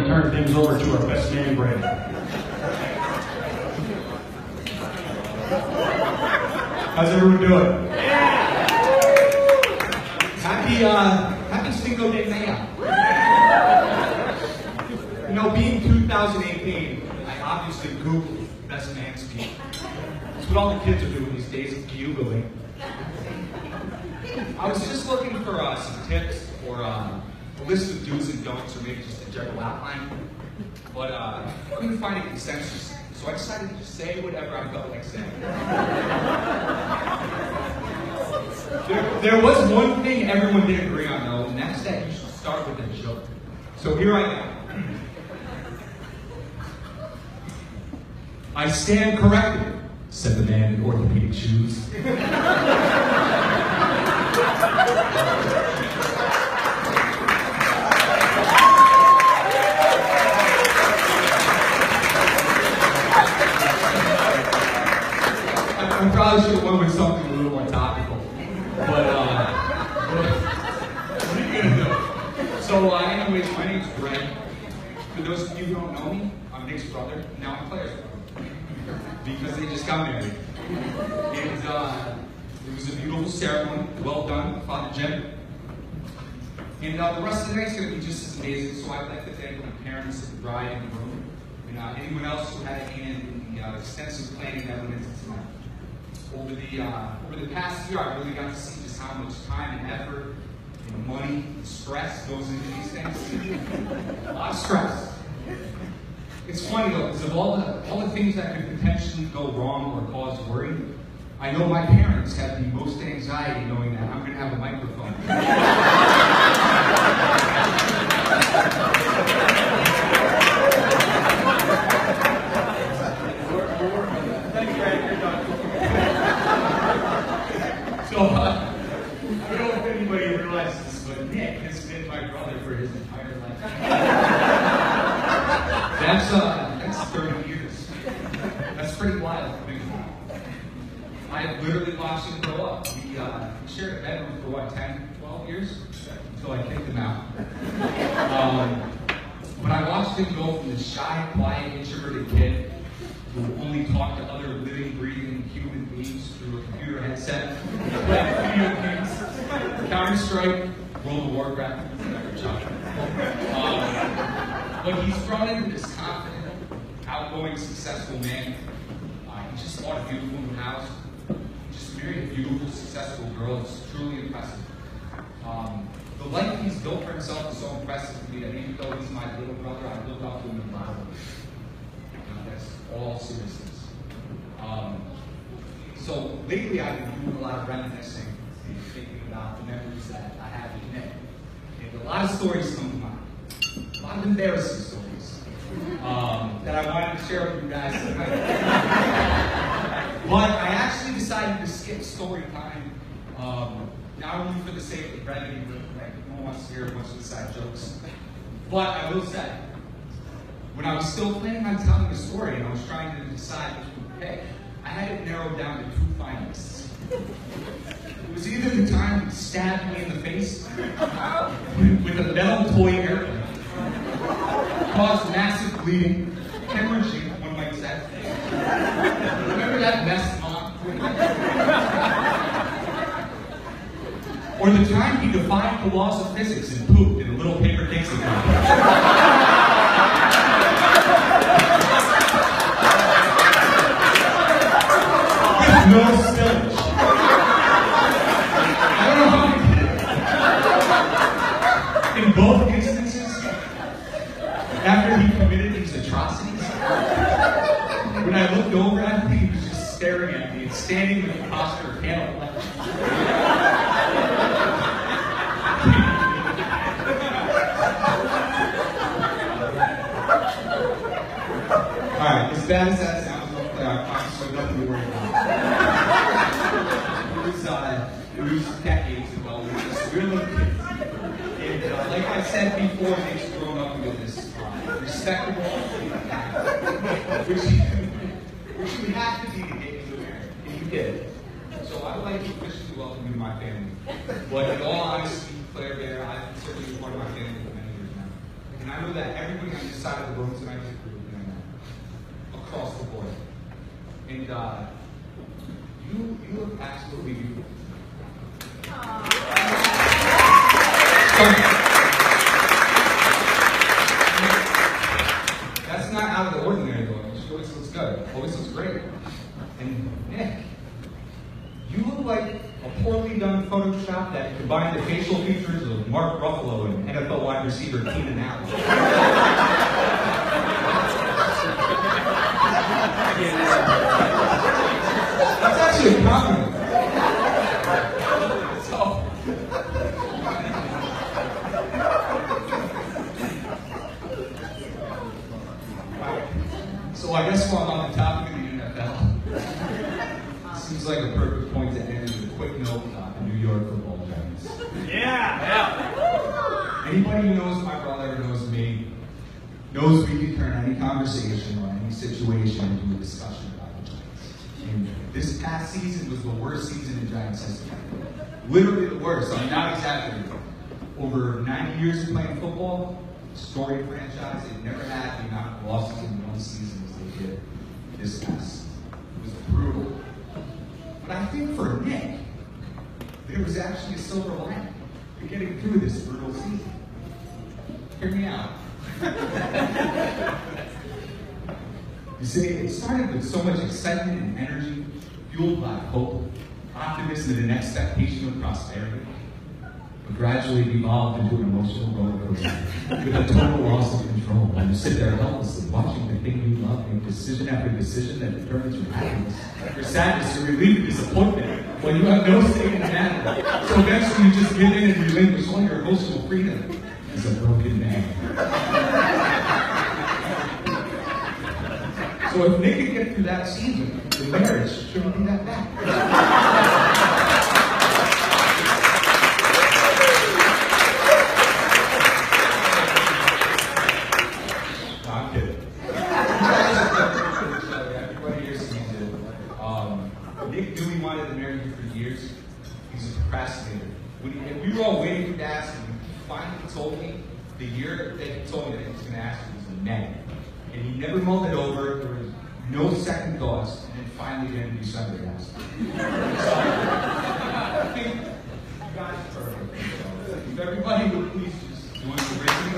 Turn things over to our best man, Brandon. How's everyone doing? Happy Cinco de Mayo. You know, being 2018, I obviously Googled best man speak. That's what all the kids are doing these days, is Googling. I was just looking for some tips or a list of do's and don'ts, or maybe just a general outline. But I couldn't find a consensus, so I decided to just say whatever I felt like saying. There was one thing everyone did agree on, though, and that's that you should start with a joke. So here I go. I stand corrected, said the man in orthopedic shoes. I probably should have went with something a little more topical, but what are you gonna do? So anyways, my name's Brent. For those of you who don't know me, I'm Nick's brother, and now I'm Claire's brother, because they just got married. And it was a beautiful ceremony, well done, Father Jim. And the rest of the night's gonna be just as amazing, so I'd like to thank my parents, the bride, and the groom, and anyone else who had a hand in the extensive planning that went into tonight. Over the past year, I really got to see just how much time and effort, and money, and stress goes into these things. A lot of stress. It's funny though, because of all the things that could potentially go wrong or cause worry, I know my parents have the most anxiety knowing that I'm going to have a microphone. So, I don't know if anybody realizes this, but Nick has been my brother for his entire life. That's 30 years. That's pretty wild for me. I have literally watched him grow up. We shared a bedroom for what, 10, 12 years? Until I kicked him out. But I watched him go from the shy, quiet, introverted kid who only talked to other living, breathing human beings through a computer headset, video games, Counter-Strike, World of Warcraft, but he's grown into this confident, outgoing, successful man. He just bought a beautiful new house. He just married a beautiful, successful girl. It's truly impressive. The life he's built for himself is so impressive to me that even though he's my little brother, I look up to him in a lot of ways. That's all seriousness. So lately I've been doing a lot of reminiscing and thinking about the memories that I have with Nick. And a lot of stories come to mind. A lot of embarrassing stories that I wanted to share with you guys tonight. But I actually decided to skip story time, not only for the sake of brevity, but no one wants to hear a bunch of inside jokes. But I will say, when I was still planning on telling the story and I was trying to decide which one to pick, I had it narrowed down to two finalists. It was either the time he stabbed me in the face with a metal toy airplane, caused massive bleeding, hemorrhaging, one might say. Remember that mess, Mom? Or the time he defied the laws of physics and pooped in a little paper Dixie cup. No spillage. I don't know how he did it. In both instances, after he committed these atrocities, when I looked over at him, he was just staring at me and standing with the posture of Hannibal Lecter. Alright, as bad as that sounds, I promise you nothing to worry about. It was decades ago. We were just really kids. And like I said before, Nick's grown up with this respectable, which you have to be to get into America. And you did. So I would like to officially welcome you to my family. But in all honesty, Claire Bear, I've certainly been part of my family for many years now. And I know that everybody on this side of the room tonight, across the board. And you look absolutely beautiful. That's not out of the ordinary, though. She always looks good. Always looks great. And Nick, you look like a poorly done Photoshop that combined the facial features of Mark Ruffalo and NFL wide receiver Keenan Allen. That's actually a compliment. So I guess while I'm on the topic of the NFL, seems like a perfect point to end with a quick note on the New York Football Giants. Yeah. Anybody who knows my brother, knows me, knows we can turn any conversation or any situation into a discussion about the Giants. And this past season was the worst season in Giants history. Literally the worst. I'm not exaggerating. Over 90 years of playing football, storied franchise, they've never had the amount of losses in one season as they did this past. It was brutal. But I think for Nick, there was actually a silver lining to getting through this brutal season. Hear me out. You see, it started with so much excitement and energy, fueled by hope, optimism, and an expectation of prosperity, but gradually evolved into an emotional roller coaster with a total loss of control. And you sit there helplessly watching the thing you love make decision after decision that determines your happiness, your sadness, your relief, your disappointment, when you have no say in the matter. So eventually you just give in and relinquish all your emotional freedom as a broken man. So if Nick can get through that season, the marriage shouldn't be that bad. No, I'm kidding. Everybody here sees it. Nick knew he wanted to marry you for years. He's a procrastinator. If we were all waiting for that, and he finally told me the year that he told me that he was going to ask me was in May. And he never mulled it over. There was no second thoughts. And then finally, the end of December, he asked me. So, I think you guys are perfect. If everybody would please just join the raising